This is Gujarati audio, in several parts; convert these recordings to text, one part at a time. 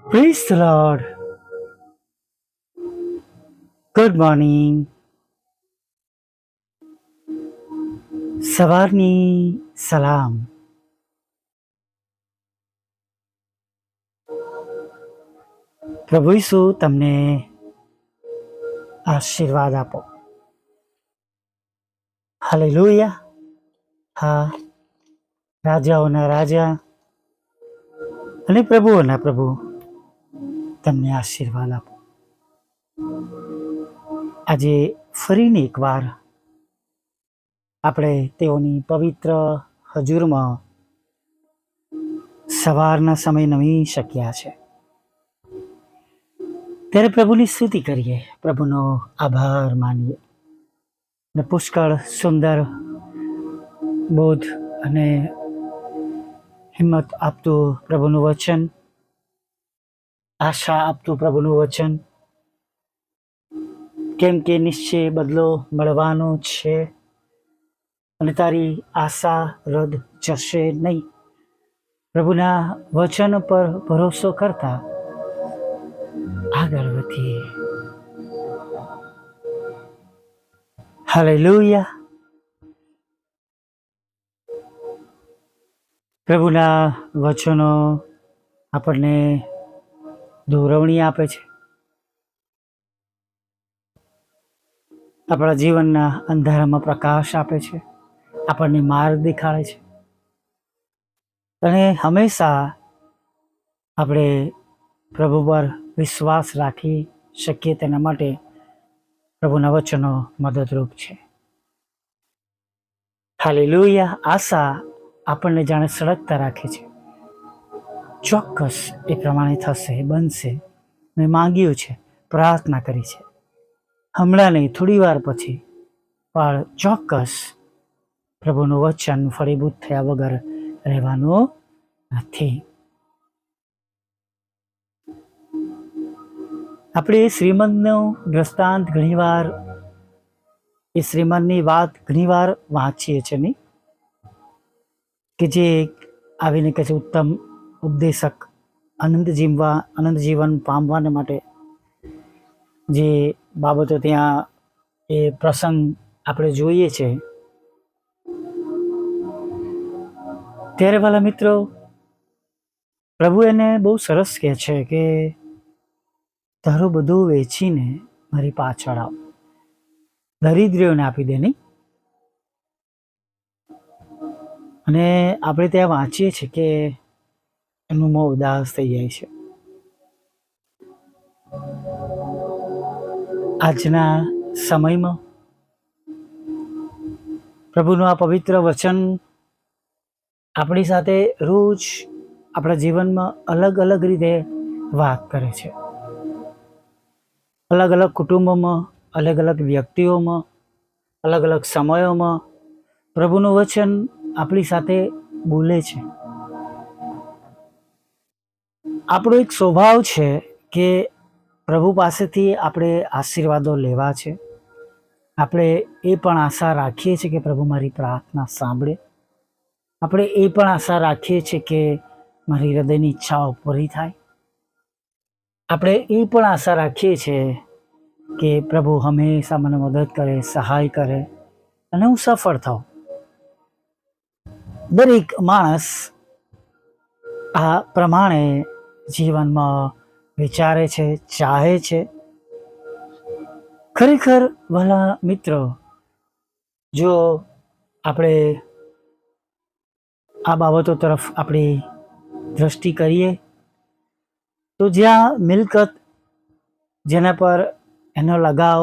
Praise the Lord. Good morning. સવારની સલામ. પ્રભુ ઈસુ તમને આશીર્વાદ આપો. હાલેલુયા. હા, રાજાઓના રાજા અને પ્રભુઓના પ્રભુ તમને આશીર્વાદ આપો. આજે ફરીને એકવાર આપણે તેઓની પવિત્ર હજુરમાં સવારના સમય નમી શક્યા છે. ત્યારે પ્રભુની સ્તુતિ કરીએ, પ્રભુનો આભાર માનીએ અને પુષ્કળ સુંદર બોધ અને હિંમત આપતું પ્રભુનું વચન, આશા આપતું પ્રભુનું વચન, કેમ કે નિશ્ચય બદલો મળવાનો છે અને તારી આશા રદ જશે નહીં. પ્રભુના વચન પર ભરોસો કરતા આગળ વધીએ. હાલેલુયા. પ્રભુના વચનો આપણને દોરવણી આપે છે, આપણા જીવનના અંધારામાં પ્રકાશ આપે છે, આપણને માર્ગ દેખાડે છે અને હંમેશા આપણે પ્રભુ પર વિશ્વાસ રાખી શકીએ તેના માટે પ્રભુના વચનો મદદરૂપ છે. હાલેલુયા. આશા આપણને જાણે સળગતા રાખે છે. ચોક્કસ એ પ્રમાણે થશે, બનશે. મેં માંગ્યું છે, પ્રાર્થના કરી છે, હમણાં નહીં, થોડી વાર પછી, પણ ચોક્કસ પ્રભુનું વચન ફળીભૂત થયા વગર રહેવાનું નથી. આપણે શ્રીમદનો દ્રષ્ટાંત ઘણીવાર, એ શ્રીમદની વાત ઘણીવાર વાંચીએ છીએ નહીં, કે જે આવીને કહે છે ઉત્તમ ઉપદેશક આનંદ જીવન પામવાને માટે જે બાબતો ત્યાં એ પ્રસંગ આપણે જોઈએ છે. ત્યારે વાલા મિત્રો, પ્રભુ એને બહુ સરસ કહે છે કે તારું બધું વેચીને મારી પાછળ આવ, દરિદ્રીઓને આપી દે. નહીં? અને આપણે ત્યાં વાંચીએ છીએ કે એનું મોં ઉદાસ થઈ જાય છે. આજના સમયમાં પ્રભુનું આ પવિત્ર વચન આપણી સાથે રોજ આપણા જીવનમાં અલગ અલગ રીતે વાત કરે છે. અલગ અલગ કુટુંબોમાં, અલગ અલગ વ્યક્તિઓમાં, અલગ અલગ સમયોમાં પ્રભુનું વચન આપણી સાથે બોલે છે. આપણો એક સ્વભાવ છે કે પ્રભુ પાસેથી આપણે આશીર્વાદો લેવા છે. આપણે એ પણ આશા રાખીએ છીએ કે પ્રભુ મારી પ્રાર્થના સાંભળે. આપણે એ પણ આશા રાખીએ છીએ કે મારી હૃદયની ઈચ્છાઓ પૂરી થાય. આપણે એ પણ આશા રાખીએ છીએ કે પ્રભુ હંમેશા મને મદદ કરે, સહાય કરે અને હું સફળ થાઉં. દરેક માણસ આ પ્રમાણે જીવનમાં વિચારે છે, ચાહે છે. ખરેખર વાલા મિત્રો, જો આપણે આ બાબતો તરફ આપણી દ્રષ્ટિ કરીએ તો જ્યાં મિલકત, જેના પર એનો લગાવ,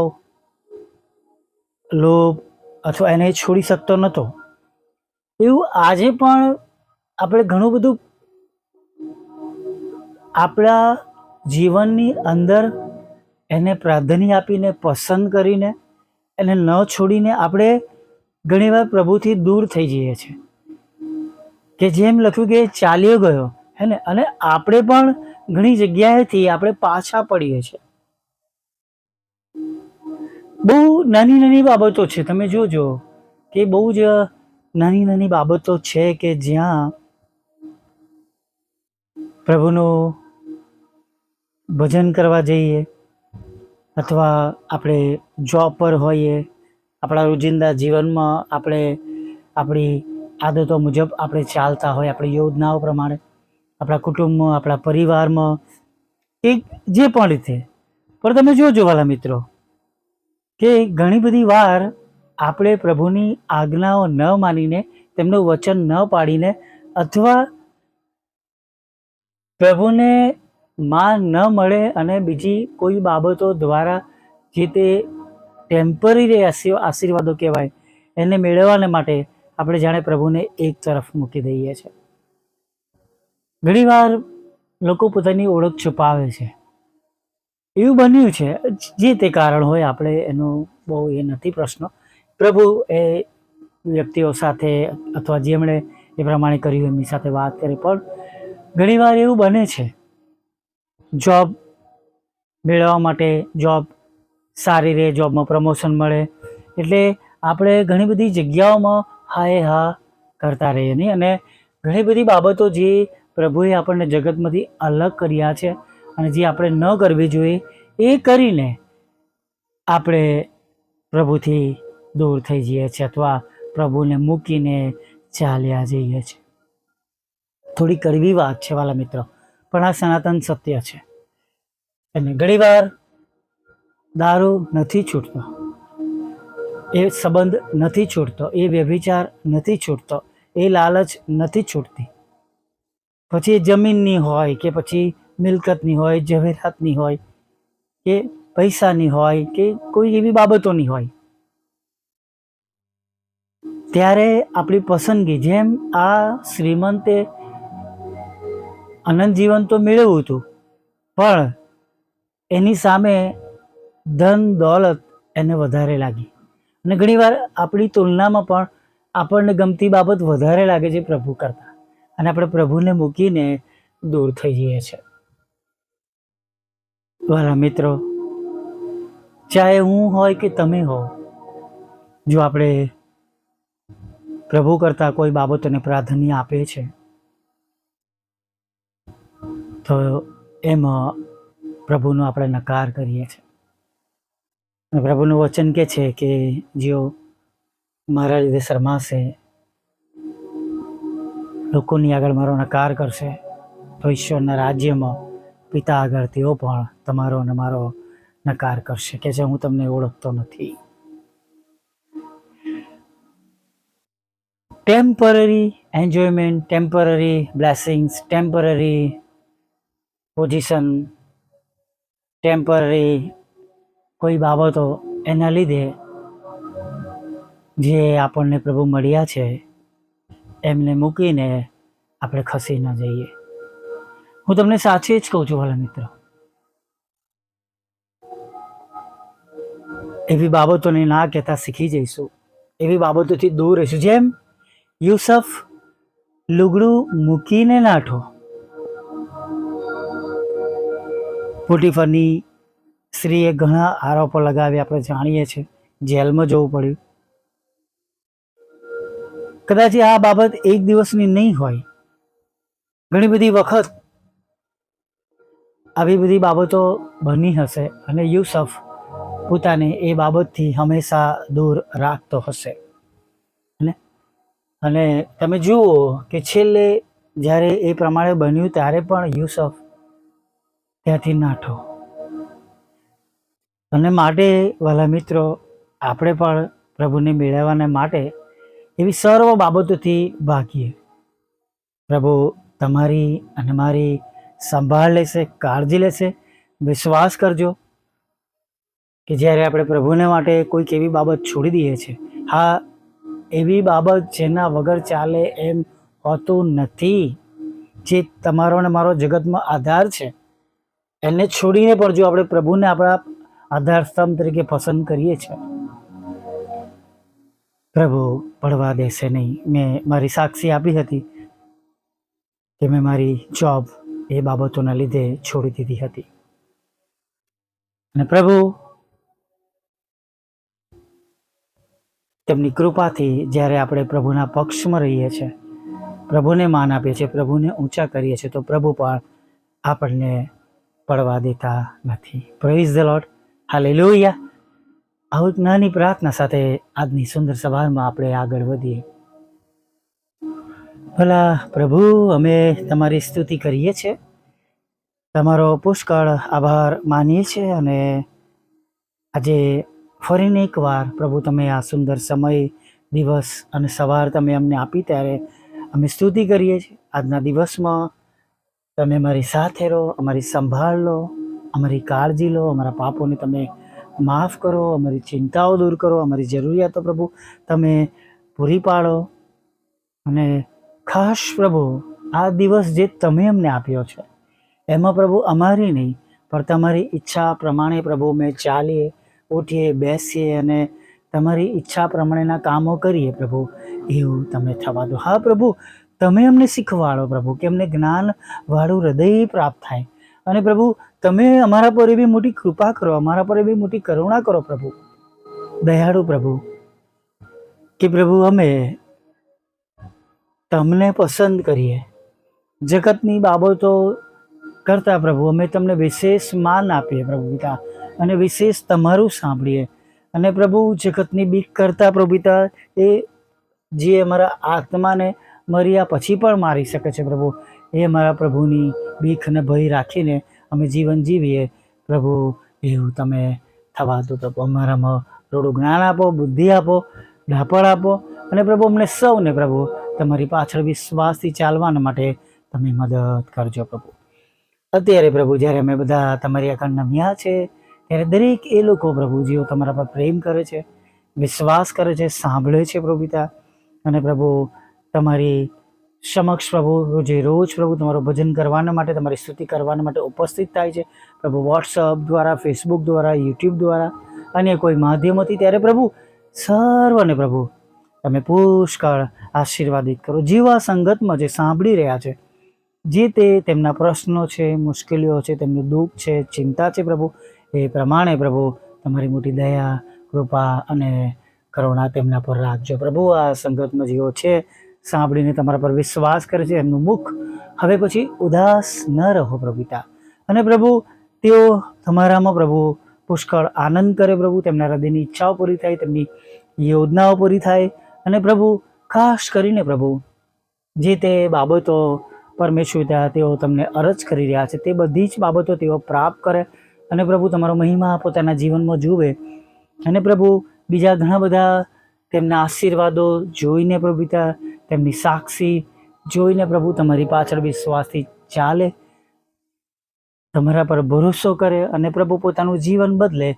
લોભ અથવા એને છોડી શકતો નહોતો, એવું આજે પણ આપણે ઘણું બધું આપણા જીવનની અંદર એને પ્રાધાન્ય આપીને, પસંદ કરીને, એને ન છોડીને આપણે ઘણીવાર પ્રભુથી દૂર થઈ જઈએ છીએ. કે જેમ લખ્યું કે ચાલ્યો ગયો, હે ને, અને આપણે પણ ઘણી જગ્યાએથી આપણે પાછા પડીએ છીએ. બહુ નાની નાની બાબતો છે, તમે જોજો કે બહુ જ નાની નાની બાબતો છે કે જ્યાં પ્રભુનું ભજન કરવા જઈએ અથવા આપણે જોબ પર હોઈએ, આપણા રોજિંદા જીવનમાં આપણે આપણી આદતો મુજબ આપણે ચાલતા હોય, આપણી યોજનાઓ પ્રમાણે આપણા કુટુંબમાં, આપણા પરિવારમાં, એક જે પણ રીતે. પણ તમે જોજો વાલા મિત્રો કે ઘણી બધી વાર આપણે પ્રભુની આજ્ઞાઓ ન માનીને, તેમનું વચન ન પાડીને અથવા પ્રભુને માન ન મળે અને બીજી કોઈ બાબતો દ્વારા જે તે ટેમ્પરરી આશીર્વાદો કહેવાય એને મેળવવાને માટે આપણે જાણે પ્રભુને એક તરફ મૂકી દઈએ છીએ. ઘણીવાર લોકો પોતાની ઓળખ છુપાવે છે. એવું બન્યું છે, જે તે કારણ હોય, આપણે એનો બહુ એ નથી પ્રશ્ન. પ્રભુ એ વ્યક્તિઓ સાથે અથવા જેમણે એ પ્રમાણે કર્યું એમની સાથે વાત કરે. પણ ઘણીવાર એવું બને છે, જોબ મેળવવા માટે, જોબ સારી રહે, જોબમાં પ્રમોશન મળે એટલે આપણે ઘણી બધી જગ્યાઓમાં હાય હા કરતા રહીએ નહીં, અને ઘણી બધી બાબતો જે પ્રભુએ આપણને જગતમાંથી અલગ કર્યા છે અને જે આપણે ન કરવી જોઈએ એ કરીને આપણે પ્રભુથી દૂર થઈ જઈએ છીએ અથવા પ્રભુને મૂકીને ચાલ્યા જઈએ છીએ. થોડી કડવી વાત છે વાલા મિત્રો, પણ આ સનાતન સત્ય છે. અને ઘણીવાર દારૂ નથી છૂટતો, એ સંબંધ નથી છૂટતો, એ વ્યભિચાર નથી છૂટતો, એ લાલચ નથી છૂટતી. પછી એ જમીનની હોય કે પછી મિલકતની હોય, જવેરાતની હોય કે પૈસાની હોય કે કોઈ એવી બાબતોની હોય, ત્યારે આપણી પસંદગી, જેમ આ શ્રીમંતે અનંત જીવન તો મેળવ્યું હતું, પણ એની સામે ધન દોલત એને વધારે લાગી. અને ઘણીવાર આપણી તુલનામાં પણ આપણને ગમતી બાબત વધારે લાગે છે પ્રભુ કરતાં, અને આપણે પ્રભુને મૂકીને દૂર થઈ જઈએ છીએ. વાલા મિત્રો, ચાહે હું હોય કે તમે હો, જો આપણે પ્રભુ કરતાં કોઈ બાબતોને પ્રાધાન્ય આપે છે તો એમાં પ્રભુનો આપણે નકાર કરીએ છીએ. પ્રભુનું વચન કે છે કે જેઓ મારા લીધે શરમાશે, લોકોની આગળ મારો નકાર કરશે, તો ઈશ્વરના રાજ્યમાં પિતા આગળ તેઓ પણ તમારો અને મારો નકાર કરશે, કે જે હું તમને ઓળખતો નથી. Temporary enjoyment, temporary blessings, temporary position, temporary કોઈ બાબતો, એના લીધે જે આપણને પ્રભુ મળ્યા છે એમને મૂકીને આપણે ખસી ન જઈએ. હું તમને સાચે જ કહું છું વાલા મિત્રો, એવી બાબતોને ના કહેતા શીખી જઈશું, એવી બાબતોથી દૂર રહીશું. જેમ યુસફ લુગડું મૂકીને નાઠો, પોટીફરની સ્ત્રીએ ઘણા આરોપો લગાવ્યા, આપણે જાણીએ છીએ, જેલમાં જવું પડ્યું. કદાચ આ બાબત એક દિવસની નહીં હોય, ઘણી બધી વખત આવી બધી બાબતો બની હશે અને યુસફ પોતાને એ બાબતથી હંમેશા દૂર રાખતો હશે. અને તમે જુઓ કે છેલ્લે જ્યારે એ પ્રમાણે બન્યું ત્યારે પણ યુસફ ત્યાંથી નાઠો. અને માટે વાલા મિત્રો, આપણે પણ પ્રભુને મેળવવાને માટે એવી સર્વ બાબતોથી ભાગીએ. પ્રભુ તમારી અને મારી સંભાળ લેશે, કાળજી લેશે. વિશ્વાસ કરજો કે જ્યારે આપણે પ્રભુને માટે કોઈક એવી બાબત છોડી દઈએ છીએ, હા, એવી બાબત જેના વગર ચાલે એમ હોતું નથી, જે તમારો અને મારો જગતમાં આધાર છે, એને છોડીને પણ જો આપણે પ્રભુને આપણા આધાર સ્તંભ તરીકે પસંદ કરીએ છીએ, પ્રભુ પડવા દેશે નહીં. મેં મારી સાક્ષી આપી હતી કે મેં મારી જોબ એ બાબતોના લીધે છોડી દીધી હતી, અને પ્રભુ તેમની કૃપાથી જ્યારે આપણે પ્રભુના પક્ષમાં રહીએ છીએ, પ્રભુને માન આપીએ છીએ, પ્રભુને ઊંચા કરીએ છીએ, તો પ્રભુ પણ આપણને પડવા દેતા નથી. Praise the lord, hallelujah. આવું એક નાની પ્રાર્થના સાથે આજની સુંદર સભામાં આપણે આગળ વધીએ. ભલા પ્રભુ, અમે તમારી સ્તુતિ કરીએ છીએ, તમારો પુષ્કળ આભાર માનીએ છીએ, અને આજે ફરીને એકવાર પ્રભુ તમે આ સુંદર સમય, દિવસ અને સવાર તમે અમને આપી, ત્યારે અમે સ્તુતિ કરીએ છીએ. આજના દિવસમાં તમે અમારી સાથે રહો, અમારી સંભાળ લો, અમારી કાળજી લો, અમારા પાપોને તમે માફ કરો, અમારી ચિંતાઓ દૂર કરો, અમારી જરૂરિયાતો પ્રભુ તમે પૂરી પાડો. અને ખાસ પ્રભુ, આ દિવસ જે તમે અમને આપ્યો છે એમાં પ્રભુ અમારી નહીં પણ તમારી ઈચ્છા પ્રમાણે પ્રભુ અમે ચાલીએ, ઉઠીએ, બેસીએ અને તમારી ઈચ્છા પ્રમાણેના કામો કરીએ પ્રભુ, એવું તમે થવા દો. હા પ્રભુ, તમે અમને શીખવાડો પ્રભુ, કે અમને જ્ઞાનવાળું હૃદય પ્રાપ્ત થાય. અને પ્રભુ, તમે અમારા પર એવી મોટી કૃપા કરો, અમારા પર એવી મોટી કરુણા કરો પ્રભુ, દયાળુ પ્રભુ, કે પ્રભુ અમે તમને પસંદ કરીએ. જગતની બાબતો કરતા પ્રભુ અમે તમને વિશેષ માન આપીએ પ્રભુ પિતા, અને વિશેષ તમારું સાંભળીએ. અને પ્રભુ, જગતની બીક કરતા પ્રભુ પિતા, એ જે અમારા આત્માને મર્યા પછી પણ મારી શકે છે પ્રભુ, એ અમારા પ્રભુની બીક અને ભય રાખીને અમે જીવન જીવીએ પ્રભુ, એવું તમે થવા દો પ્રભુ. અમારામાં થોડું જ્ઞાન આપો, બુદ્ધિ આપો, ડાપણ આપો, અને પ્રભુ અમને સૌને પ્રભુ તમારી પાછળ વિશ્વાસથી ચાલવાના માટે તમે મદદ કરજો પ્રભુ. અત્યારે પ્રભુ, જ્યારે અમે બધા તમારી આગળ નમ્યા છે, ત્યારે દરેક એ લોકો પ્રભુ જેઓ તમારા પર પ્રેમ કરે છે, વિશ્વાસ કરે છે, સાંભળે છે પ્રભુ પિતા, અને પ્રભુ તમારી સમક્ષ પ્રભુ રોજે રોજ પ્રભુ તમારું ભજન કરવાના માટે, તમારી સ્તુતિ કરવાના માટે ઉપસ્થિત થાય છે પ્રભુ, વોટ્સઅપ દ્વારા, ફેસબુક દ્વારા, યુટ્યુબ દ્વારા, અન્ય કોઈ માધ્યમોથી, ત્યારે પ્રભુ સર્વને પ્રભુ તમે પુષ્કળ આશીર્વાદિત કરો. જેવા સંગતમાં જે સાંભળી રહ્યા છે, જે તે તેમના પ્રશ્નો છે, મુશ્કેલીઓ છે, તેમનું દુઃખ છે, ચિંતા છે પ્રભુ, એ પ્રમાણે પ્રભુ તમારી મોટી દયા, કૃપા અને કરુણા તેમના પર રાખજો પ્રભુ. આ સંગતમાં જેઓ છે, સાંભળીને તમારા પર વિશ્વાસ કરે છે, એમનું મુખ હવે પછી ઉદાસ ન રહો પ્રભુ પિતા. અને પ્રભુ, તેઓ તમારામાં પ્રભુ પુષ્કળ આનંદ કરે પ્રભુ, તેમના હૃદયની ઈચ્છાઓ પૂરી થાય, તેમની યોજનાઓ પૂરી થાય. અને પ્રભુ, ખાસ કરીને પ્રભુ જે તે બાબતો પરમેશ્વર તેઓ તમને અરજ કરી રહ્યા છે, તે બધી જ બાબતો તેઓ પ્રાપ્ત કરે. અને પ્રભુ તમારો મહિમા પોતાના જીવનમાં જુએ. અને પ્રભુ બીજા ઘણા બધા તેમના આશીર્વાદો જોઈને પ્રભુ પિતા, તેમની સાક્ષી જોઈને પ્રભુ તમારી પાછળ વિશ્વાસથી ચાલે, તમારા પર ભરોસો કરે, અને પ્રભુ પોતાનું જીવન બદલે,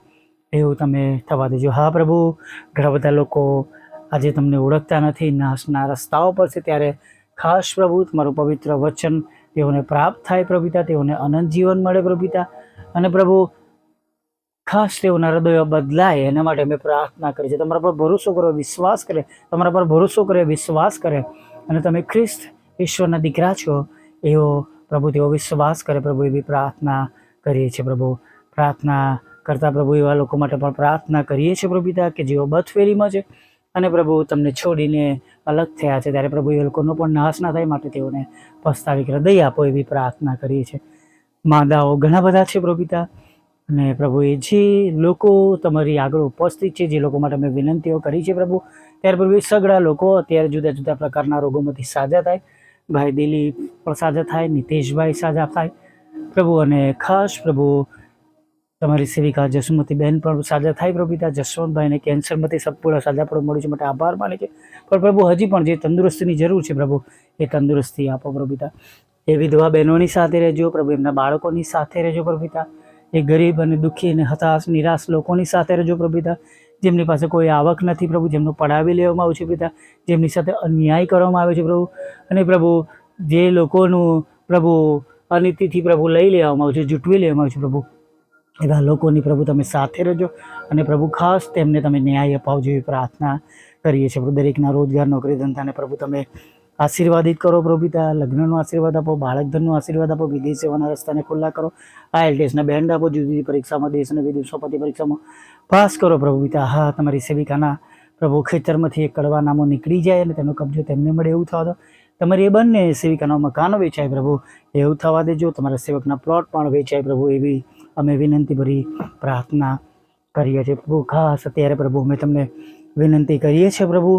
એવું તમે થવા દેજો. હા પ્રભુ, ઘણા બધા લોકો આજે તમને ઓળખતા નથી, નાશના રસ્તાઓ પર છે, ત્યારે ખાસ પ્રભુ તમારું પવિત્ર વચન તેઓને પ્રાપ્ત થાય પ્રભુ પિતા, તેઓને અનંત જીવન મળે પ્રભુ પિતા. અને પ્રભુ ખાસ તેઓના હૃદયો બદલાય એના માટે અમે પ્રાર્થના કરી છે. તમારા પર ભરોસો કરો, વિશ્વાસ કરે, તમારા પર ભરોસો કરે, વિશ્વાસ કરે, અને તમે ખ્રિસ્ત ઈશ્વરના દીકરા છો એવો પ્રભુ તેઓ વિશ્વાસ કરે પ્રભુ, એવી પ્રાર્થના કરીએ છીએ પ્રભુ. પ્રાર્થના કરતા પ્રભુ એવા લોકો માટે પણ પ્રાર્થના કરીએ છીએ પ્રભુ પિતા, કે જેઓ બદફેરીમાં છે અને પ્રભુ તમને છોડીને અલગ થયા છે, ત્યારે પ્રભુ એ લોકોનો પણ નાશ ના થાય, માટે તેઓને પસ્તાવી હૃદય આપો, એવી પ્રાર્થના કરીએ છીએ. માંદાઓ ઘણા બધા છે પ્રભુ પિતા, અને પ્રભુ એ જે લોકો તમારી આગળ ઉપસ્થિત છે, જે લોકો માટે મેં વિનંતીઓ કરી છે પ્રભુ, ત્યારે પ્રભુ એ સગળા લોકો અત્યારે જુદા જુદા પ્રકારના રોગોમાંથી સાજા થાય. ભાઈ દિલીપ પણ સાજા થાય, નિતેશભાઈ સાજા થાય પ્રભુ, અને ખાસ પ્રભુ તમારી સેવિકા જસુમતી બેન પણ સાજા થાય પ્રભુ પિતા. જસવંતભાઈને કેન્સરમાંથી સંપૂર્ણ સાજાપણું મળ્યું છે, માટે આભાર માને છે. પણ પ્રભુ હજી પણ જે તંદુરસ્તીની જરૂર છે પ્રભુ, એ તંદુરસ્તી આપો પ્રભુ પિતા. એ વિધવા બહેનોની સાથે રહેજો પ્રભુ, એમના બાળકોની સાથે રહેજો પ્રભુ પિતા. એ ગરીબ અને દુઃખી અને હતાશ નિરાશ લોકોની સાથે રહેજો પ્રભુ પિતા, જેમની પાસે કોઈ આવક નથી પ્રભુ, જેમનું પડાવી લેવામાં આવ્યું છે પિતા, જેમની સાથે અન્યાય કરવામાં આવે છે પ્રભુ. અને પ્રભુ જે લોકોનું પ્રભુ અનીતિથી પ્રભુ લઈ લેવામાં આવ્યું છે, જૂટવી લેવામાં આવ્યું છે પ્રભુ, એવા લોકોની પ્રભુ તમે સાથે રહેજો. અને પ્રભુ ખાસ તેમને તમે ન્યાય અપાવજો, એવી પ્રાર્થના કરીએ છીએ પ્રભુ. દરેકના રોજગાર, નોકરી, ધંધાને પ્રભુ તમે આશીર્વાદિત કરો પ્રભુ પિતા. લગ્નનો આશીર્વાદ આપો, બાળક ધનનો આશીર્વાદ આપો, વિદેશ સેવાના રસ્તાને ખુલ્લા કરો, IELTSના બેન્ડ આપો, જુદી જુદી પરીક્ષામાં, દેશ અને વિદેશ સોંપતી પરીક્ષામાં પાસ કરો પ્રભુ પિતા. હા, તમારી સેવિકાના પ્રભુ ખેતરમાંથી એક કડવા નામો નીકળી જાય અને તેનો કબજો તેમને મળે એવું થવા દો. તમારી એ બંને સેવિકાના મકાનો વેચાય પ્રભુ, એવું થવા દેજો. તમારા સેવકના પ્લોટ પણ વેચાય પ્રભુ, એવી અમે વિનંતી ભરી પ્રાર્થના કરીએ છીએ પ્રભુ. ખાસ અત્યારે પ્રભુ અમે તમને વિનંતી કરીએ છીએ પ્રભુ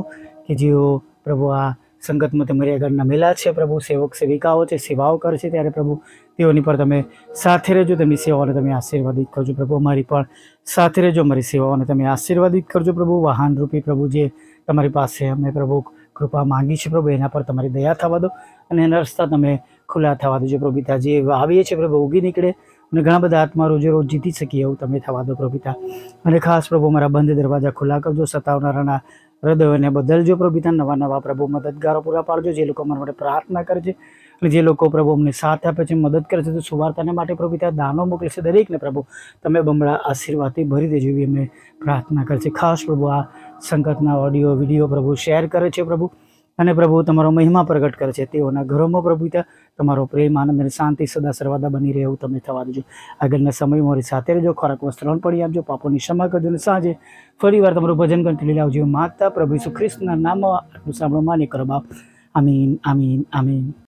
કે જેઓ પ્રભુ આ સંગતમાં તમારી આગળ નમેલા છે પ્રભુ, સેવક સેવિકાઓ છે, સેવાઓ કરે છે, ત્યારે પ્રભુ તેઓની પર તમે સાથે રહેજો, તેમની સેવાઓને તમે આશીર્વાદિત કરજો પ્રભુ. અમારી પણ સાથે રહેજો, અમારી સેવાઓને તમે આશીર્વાદિત કરજો પ્રભુ. વાહન રૂપી પ્રભુ જે તમારી પાસે અમે પ્રભુ કૃપા માંગી છે પ્રભુ, એના પર તમારી દયા થવા દો અને એના રસ્તા તમે ખુલ્લા થવા દેજો પ્રભુ પિતા. જે આવીએ છીએ પ્રભુ ઉગી નીકળે અને ઘણા બધા આત્મા રોજે રોજ જીતી શકીએ એવું તમે થવા દો પ્રભુ પિતા. અને ખાસ પ્રભુ મારા બંધ દરવાજા ખુલ્લા કરજો, સતાવનારાના હૃદયોને બદલજો પ્રભુ પિતા. નવા નવા પ્રભુ મદદગારો પૂરા પાડજો, જે લોકો અમારા માટે પ્રાર્થના કરે છે અને જે લોકો પ્રભુ અમને સાથ આપે છે, મદદ કરે છે, તો સુવાર્તાને માટે પ્રભુ પિતા દાનો મોકલે છે, દરેકને પ્રભુ તમે બમણા આશીર્વાદથી ભરી દેજો એવી અમે પ્રાર્થના કરે છે. ખાસ પ્રભુ આ સંકટના ઓડિયો વિડીયો પ્રભુ શેર કરે છે પ્રભુ, અને પ્રભુ તમારો મહિમા પ્રગટ કરે છે, તેઓના ઘરોમાં પ્રભુ પિતા તમારો પ્રેમ, આનંદ અને શાંતિ સદા સર્વદા બની રહે એવું તમે થવા દેજો. આગળના સમયમાં મારી સાથે રહેજો, ખોરાક વસ્ત્રણ પડી આપજો, પાપોની ક્ષમા કરજો અને સાંજે ફરી વાર તમારું ભજન કરી લાવજો. માગતા પ્રભુ ઈસુ ખ્રિસ્તના નામમાં આટલું સાંભળો માન્ય કરો બાપ. આમીન, આમીન, આમીન.